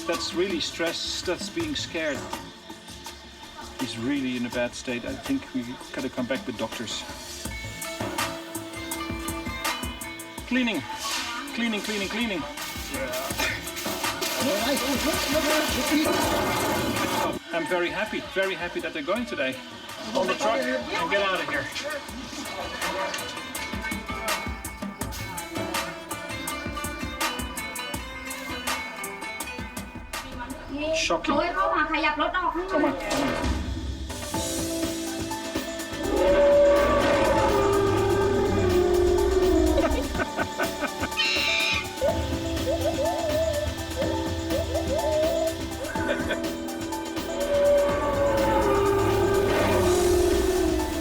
That's really stress, that's being scared. He's really in a bad state. I think we gotta come back with doctors. Cleaning. Cleaning, cleaning, cleaning. I'm very happy that they're going today. On the truck and get out of here. Shocking. Come on.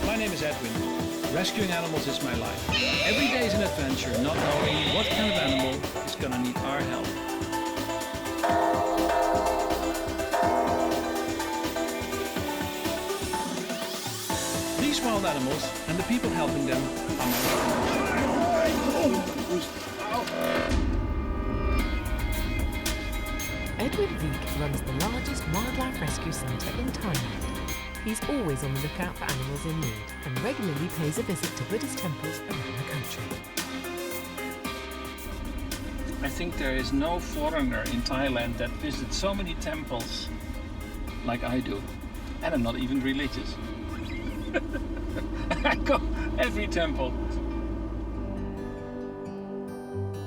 My name is Edwin. Rescuing animals is my life. Every day is an adventure, not knowing what kind of animal is gonna need our help. These wild animals and the people helping them are my Edwin Vik runs the largest wildlife rescue centre in Thailand. He's always on the lookout for animals in need and regularly pays a visit to Buddhist temples around the country. I think there is no foreigner in Thailand that visits so many temples like I do. And I'm not even religious. I go every temple.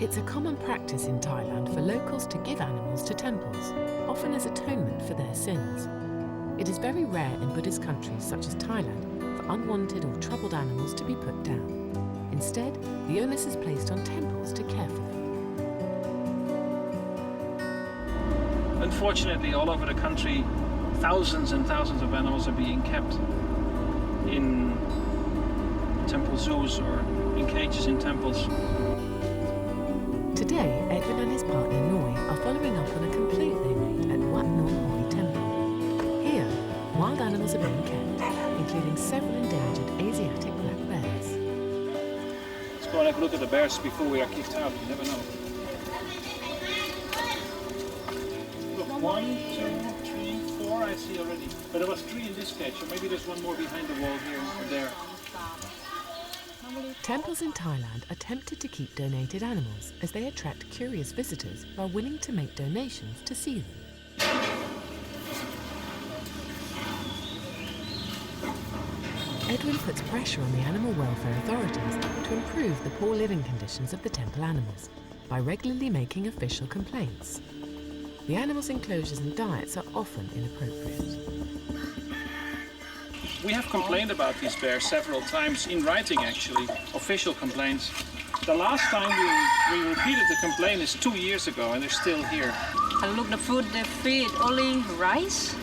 It's a common practice in Thailand for locals to give animals to temples, often as atonement for their sins. It is very rare in Buddhist countries such as Thailand for unwanted or troubled animals to be put down. Instead, the onus is placed on temples to care for them. Unfortunately, all over the country, thousands and thousands of animals are being kept in temple zoos or in cages in temples. Today, Edwin and his partner Noi are following up on a complaint they made at Wat Nong Hoi Temple. Here, wild animals are being kept, including several endangered Asiatic black bears. Let's go and have a look at the bears before we are kicked out. You never know. Look, 1, 2, 3, 4 I see already. But there was 3 in this cage, so maybe there's one more behind the wall here or there. Temples in Thailand are tempted to keep donated animals as they attract curious visitors who are willing to make donations to see them. Edwin puts pressure on the animal welfare authorities to improve the poor living conditions of the temple animals by regularly making official complaints. The animals' enclosures and diets are often inappropriate. We have complained about these bears several times, in writing actually, official complaints. The last time we repeated the complaint is 2 years ago and they're still here. And look, the food they feed only rice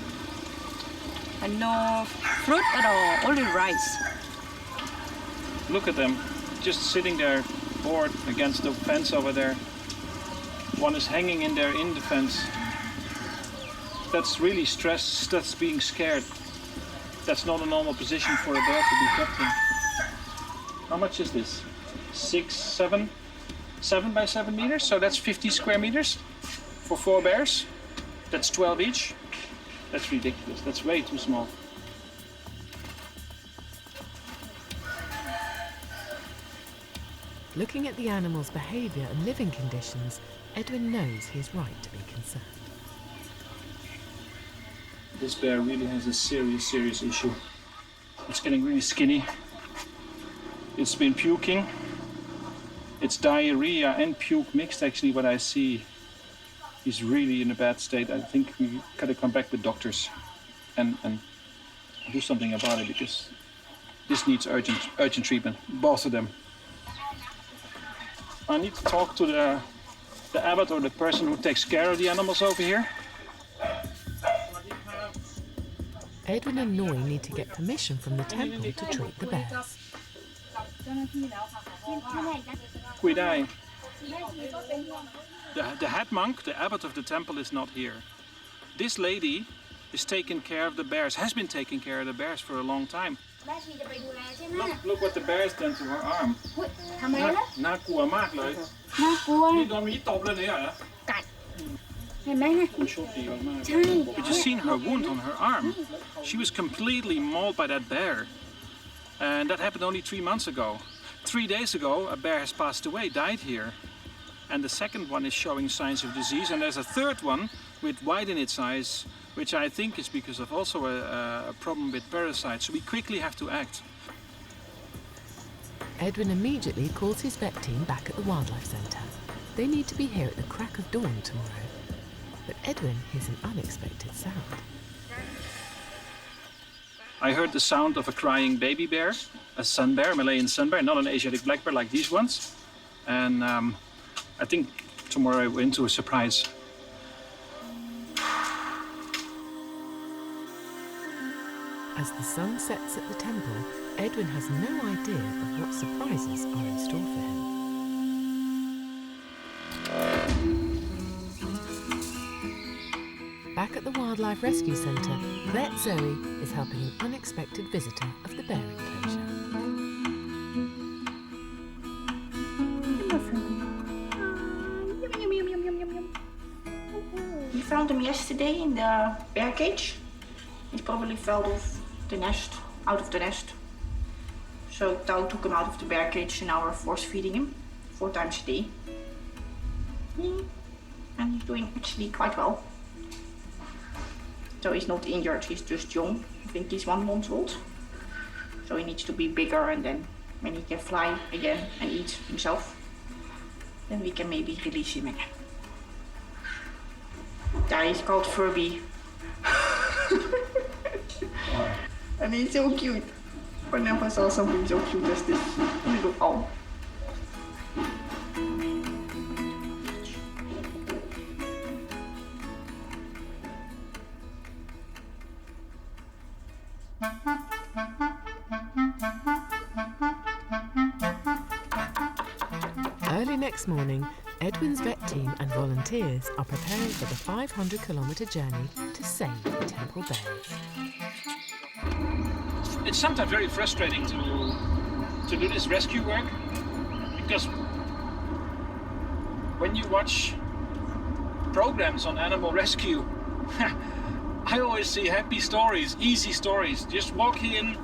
and no fruit at all, only rice. Look at them, just sitting there, bored against the fence over there. One is hanging in there in the fence. That's really stress, that's being scared. That's not a normal position for a bear to be kept in. How much is this? 7 by 7 meters, so that's 50 square meters for 4 bears. That's 12 each. That's ridiculous, that's way too small. Looking at the animals' behaviour and living conditions, Edwin knows he is right to be concerned. This bear really has a serious issue. It's getting really skinny. It's been puking. It's diarrhea and puke mixed actually what I see. He's really in a bad state. I think we gotta come back with doctors and do something about it because this needs urgent treatment, both of them. I need to talk to the abbot or the person who takes care of the animals over here. Edwin and Noi need to get permission from the temple to treat the bears. The head monk, the abbot of the temple, is not here. This lady is taking care of the bears, has been taking care of the bears for a long time. Look what the bear has done to her arm. น่ากลัวมากเลยนี่โดนมีตบเลยเนี่ยเหรอ เห็นไหมนะใช่ But you seen her wound on her arm. She was completely mauled by that bear. And that happened only 3 months ago. 3 days ago, a bear has passed away, died here. And the second one is showing signs of disease. And there's a third one with white in its eyes, which I think is because of also a problem with parasites. So we quickly have to act. Edwin immediately calls his vet team back at the wildlife centre. They need to be here at the crack of dawn tomorrow. But Edwin hears an unexpected sound. I heard the sound of a crying baby bear, a sun bear, Malayan sun bear, not an Asiatic black bear like these ones. And I think tomorrow we're into a surprise. As the sun sets at the temple, Edwin has no idea of what surprises are in store for him. Back at the Wildlife Rescue Centre, Vet Zoe is helping an unexpected visitor of the bear enclosure. We found him yesterday in the bear cage. He probably fell off the nest, out of the nest. So Tao took him out of the bear cage and now we're force feeding him 4 times a day. And he's doing actually quite well. So he's not injured, he's just young. I think he's 1 month old. So he needs to be bigger and then when he can fly again and eat himself, then we can maybe release him again. Yeah, he's called Furby. And he's so cute. I never saw something so cute as this little owl. Early next morning, Edwin's vet team and volunteers are preparing for the 500-kilometre journey to save the temple bears. It's sometimes very frustrating to do this rescue work because when you watch programs on animal rescue, I always see happy stories, easy stories. Just walk in,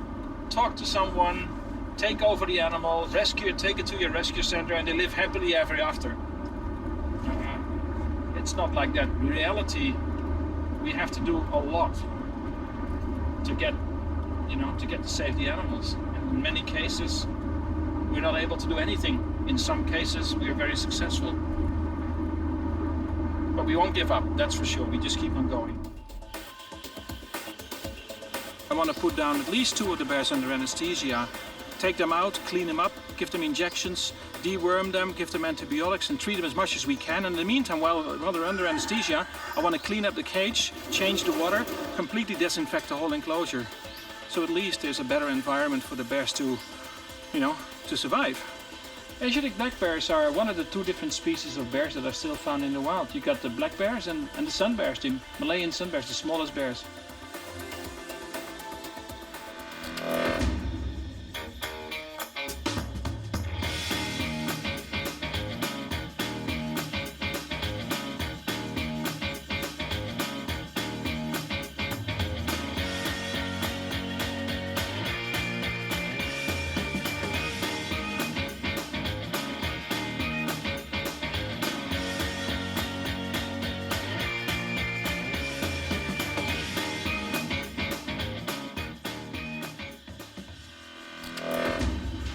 talk to someone, take over the animal, rescue it, take it to your rescue center, and they live happily ever after. It's not like that. In reality, we have to do a lot to get to save the animals. And in many cases, we're not able to do anything. In some cases, we are very successful. But we won't give up, that's for sure. We just keep on going. I want to put down at least 2 of the bears under anesthesia, take them out, clean them up, give them injections, deworm them, give them antibiotics and treat them as much as we can. And in the meantime, while they're under anesthesia, I want to clean up the cage, change the water, completely disinfect the whole enclosure. So at least there's a better environment for the bears to survive. Asiatic black bears are one of the 2 different species of bears that are still found in the wild. You got the black bears and the sun bears, the Malayan sun bears, the smallest bears.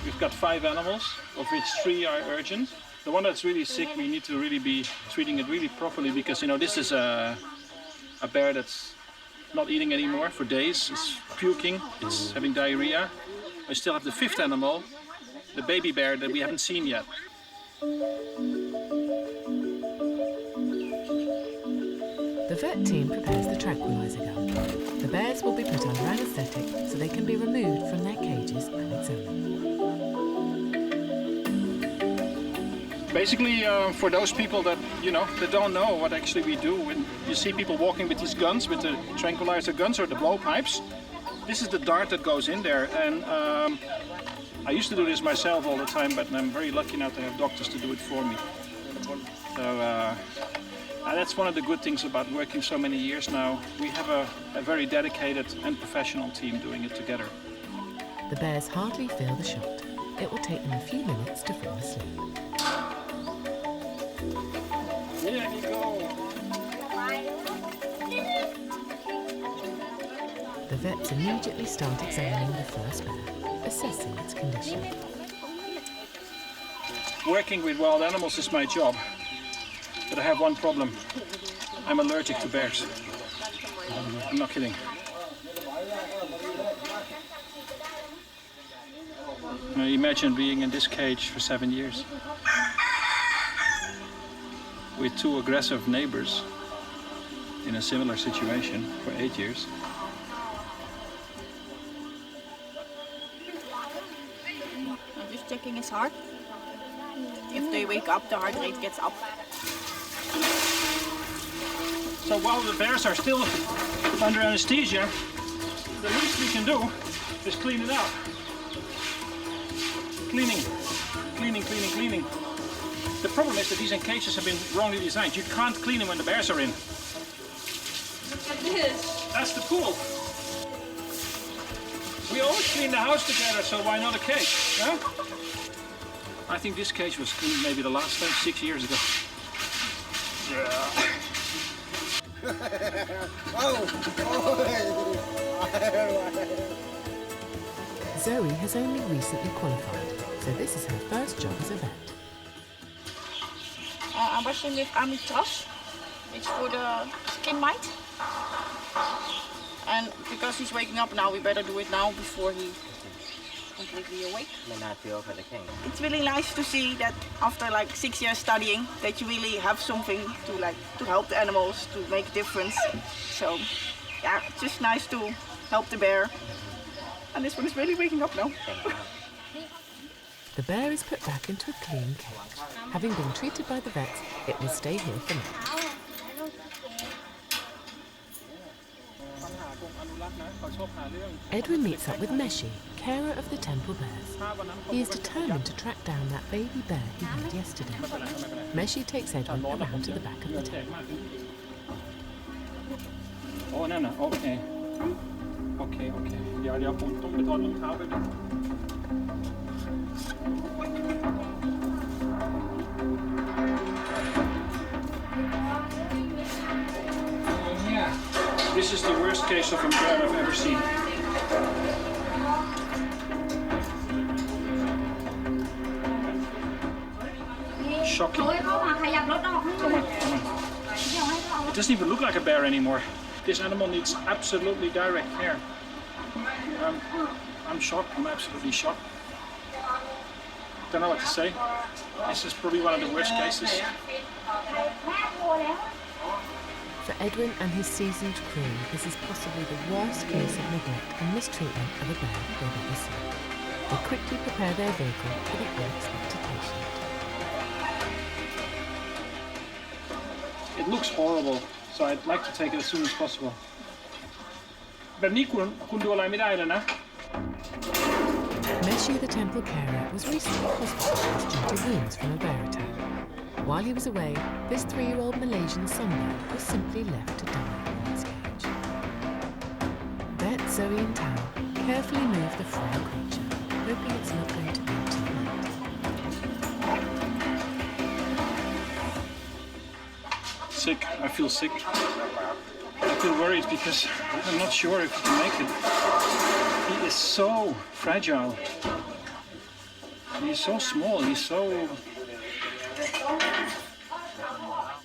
We've got 5 animals, of which 3 are urgent. The one that's really sick, we need to really be treating it really properly because, this is a bear that's not eating anymore for days. It's puking, it's having diarrhea. I still have the 5th animal, the baby bear that we haven't seen yet. The vet team prepares the tranquilizer gun. The bears will be put under anaesthetic so they can be removed from their cages and examined. Basically, for those people that, that don't know what actually we do, when you see people walking with these guns, with the tranquilizer guns or the blowpipes, this is the dart that goes in there. And I used to do this myself all the time, but I'm very lucky now to have doctors to do it for me. So That's one of the good things about working so many years now. We have a very dedicated and professional team doing it together. The bears hardly feel the shot. It will take them a few minutes to fall asleep. There you go. The vets immediately start examining the first bear, assessing its condition. Working with wild animals is my job, but I have one problem. I'm allergic to bears. I'm not kidding. Now imagine being in this cage for 7 years with 2 aggressive neighbors in a similar situation for 8 years. I'm just checking his heart. If they wake up, the heart rate gets up. So while the bears are still under anesthesia, the least we can do is clean it out. Cleaning, cleaning, cleaning, cleaning. The problem is that these cages have been wrongly designed. You can't clean them when the bears are in. That's the pool. We always clean the house together, so why not a cage? Huh? I think this cage was cleaned maybe the last time 6 years ago. Yeah. Zoe has only recently qualified, so this is her first job as a vet. I'm washing with Amitras. It's for the skin mite. And because he's waking up now, we better do it now before he completely awake. It's really nice to see that after like 6 years studying, that you really have something to help the animals, to make a difference. So yeah, it's just nice to help the bear. And this one is really waking up now. The bear is put back into a clean cage. Having been treated by the vets, it will stay here for now. Edwin meets up with Meshi, carer of the temple bears. He is determined to track down that baby bear he had yesterday. Meshi takes Edwin around to the back of the temple. Oh, no, okay. Okay. Ja, de har fått dem betalt om kabel. This is the worst case of a bear I've ever seen. Shocking. Come on. It doesn't even look like a bear anymore. This animal needs absolutely direct care. I'm shocked. I'm absolutely shocked. Don't know what to say. This is probably one of the worst cases. For Edwin and his seasoned crew, this is possibly the worst case of neglect and mistreatment of a bear they've ever seen. They quickly prepare their vehicle for the unexpected patient. It looks horrible, so I'd like to take it as soon as possible. แบบนี้คุณดูอะไรไม่ได้เลยนะ Meshi, the temple carer, was recently hospitalized due to wounds from a bear attack. While he was away, this 3-year-old Malaysian sun bear was simply left to die in its cage. Vet Zoe and Tao carefully move the frail creature, hoping it's not going to be too late. Sick. I feel sick. I feel worried because I'm not sure if he can make it. He is so fragile. He's so small. He's so...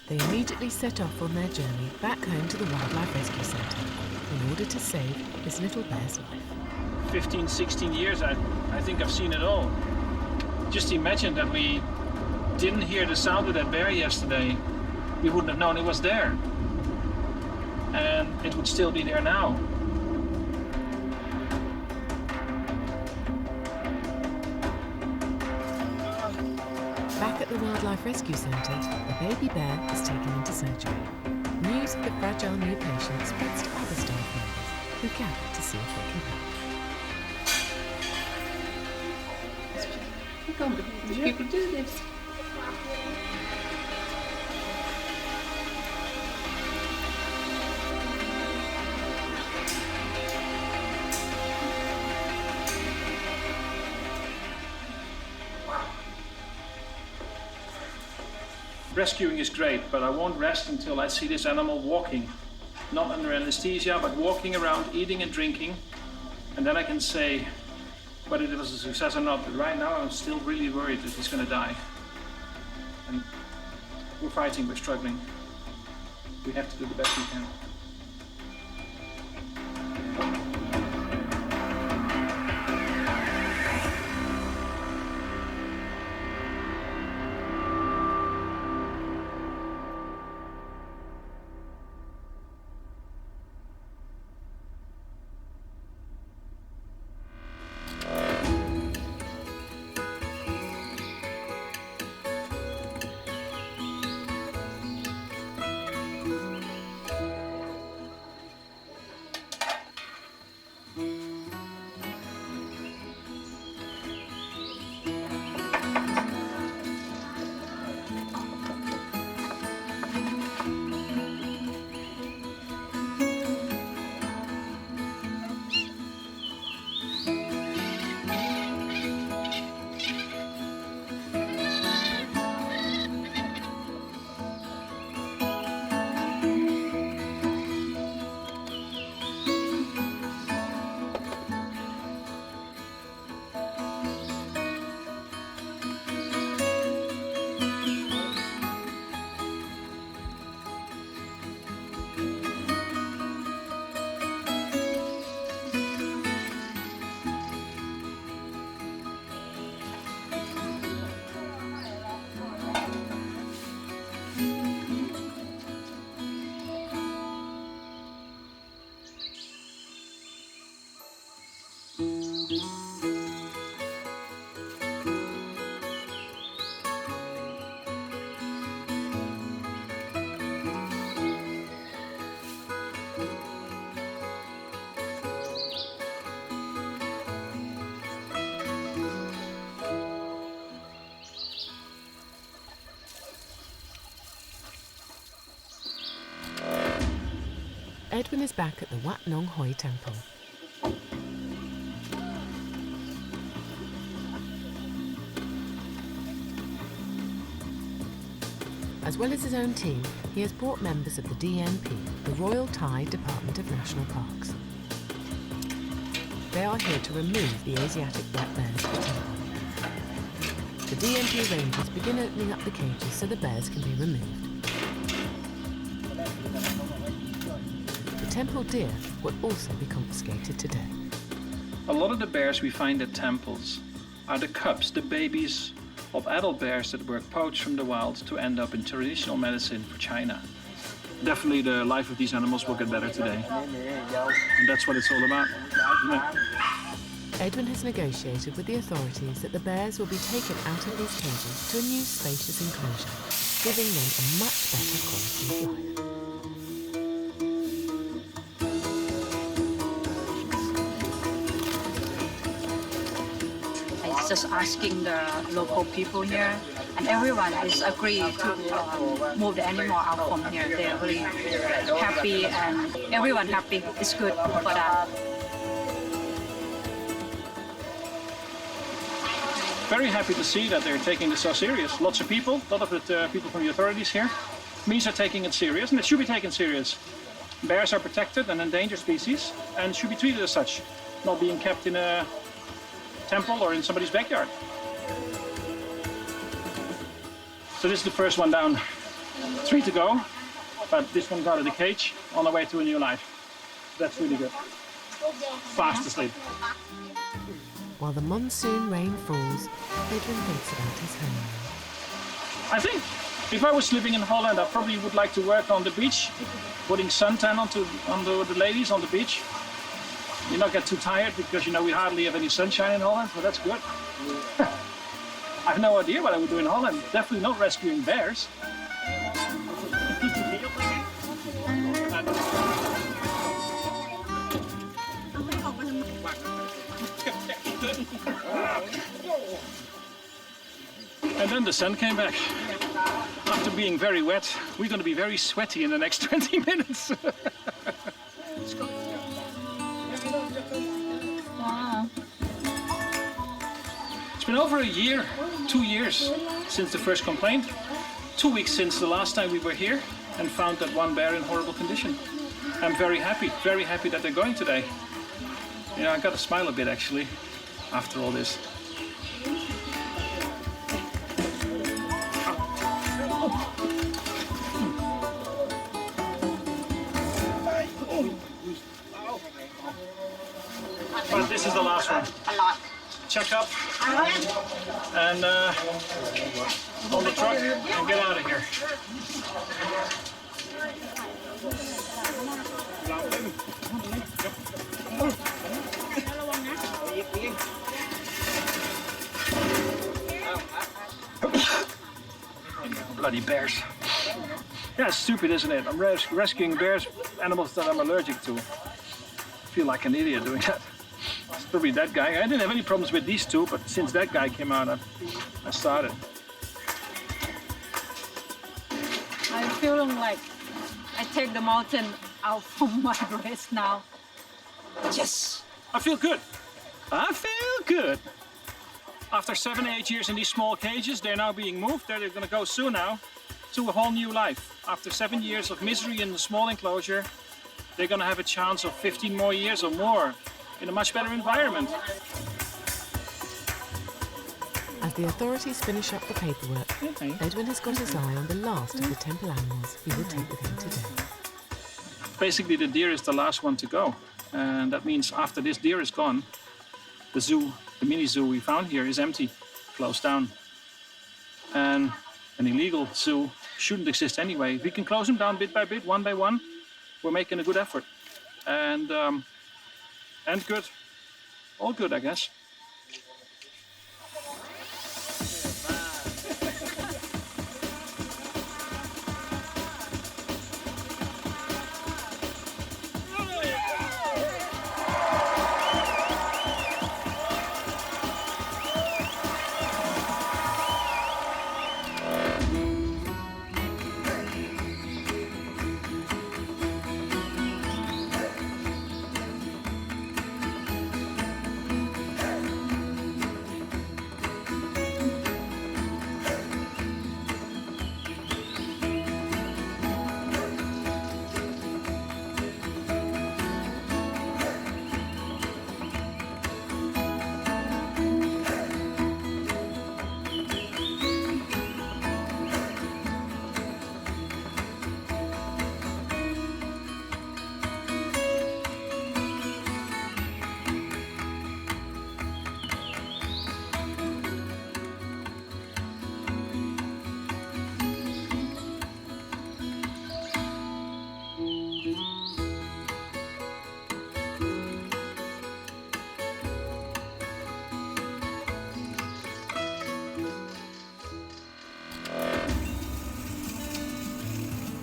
They immediately set off on their journey back home to the Wildlife Rescue Centre in order to save this little bear's life. 15, 16 years, I think I've seen it all. Just imagine that we didn't hear the sound of that bear yesterday. We wouldn't have known it was there. And it would still be there now. Back at the Wildlife Rescue Centre, the baby bear is taken into surgery. News of the fragile new patient spreads to other staff members who gather to see if they can help. People do this. rescuing is great, but I won't rest until I see this animal walking. Not under anesthesia, but walking around, eating and drinking. And then I can say whether it was a success or not. But right now I'm still really worried that he's going to die. And we're fighting, we're struggling. We have to do the best we can. Edwin is back at the Wat Nong Hoi Temple. As well as his own team, he has brought members of the DNP, the Royal Thai Department of National Parks. They are here to remove the Asiatic black bears from the temple. The DNP rangers begin opening up the cages so the bears can be removed. The temple deer will also be confiscated today. A lot of the bears we find at temples are the cubs, the babies of adult bears that were poached from the wild to end up in traditional medicine for China. Definitely the life of these animals will get better today. And that's what it's all about. Yeah. Edwin has negotiated with the authorities that the bears will be taken out of these cages to a new spacious enclosure, giving them a much better quality of life. Just asking the local people here, and everyone is agreed to move the animal out from here. They're really happy, and everyone happy. It's good for that. Very happy to see that they're taking this so serious. Lots of people, a lot of the people from the authorities here, means are taking it serious, and it should be taken serious. Bears are protected and endangered species, and should be treated as such, not being kept in a temple or in somebody's backyard. So this is the first one down. 3 to go, but this one's out of the cage on the way to a new life. That's really good. Fast asleep. While the monsoon rain falls, Edwin thinks about his homeland. I think if I was living in Holland, I probably would like to work on the beach, putting suntan onto the ladies on the beach. You not get too tired because, you know, we hardly have any sunshine in Holland, so that's good. I have no idea what I would do in Holland. Definitely not rescuing bears. And then the sun came back. After being very wet, we're going to be very sweaty in the next 20 minutes. Wow. It's been over a year, 2 years since the first complaint. 2 weeks since the last time we were here and found that one bear in horrible condition. I'm very happy that they're going today. You know, I got to smile a bit actually after all this. But this is the last one. A lot. Check up and on the truck and get out of here. Bloody bears. Yeah, it's stupid, isn't it? I'm rescuing bears, animals that I'm allergic to. I feel like an idiot doing that. It's probably that guy. I didn't have any problems with these two, but since that guy came out, I started. I'm feeling like I take the mountain out from my breast now. Yes! I feel good. I feel good. After 7 or 8 years in these small cages, they're now being moved. They're going to go soon now to a whole new life. After 7 years of misery in the small enclosure, they're going to have a chance of 15 more years or more in a much better environment. As the authorities finish up the paperwork, Edwin has got his eye on the last of the temple animals he will take with him today. Basically, the deer is the last one to go. And that means after this deer is gone, the zoo, the mini zoo we found here is empty, closed down. And an illegal zoo shouldn't exist anyway. If we can close them down bit by bit, one by one, we're making a good effort. And good. All good, I guess.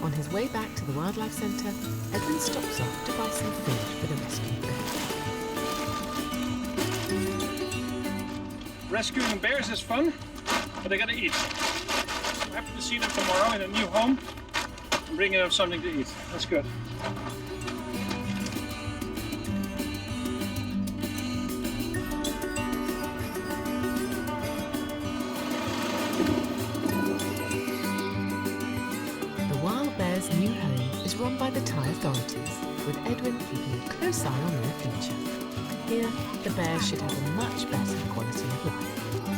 On his way back to the wildlife centre, Edwin stops off to buy some food for the rescued bear. Rescuing bears is fun, but they gotta eat. I'm happy to see them tomorrow in a new home and bringing them something to eat. That's good. New home is run by the Thai authorities, with Edwin keeping a close eye on their future. Here, the bears should have a much better quality of life.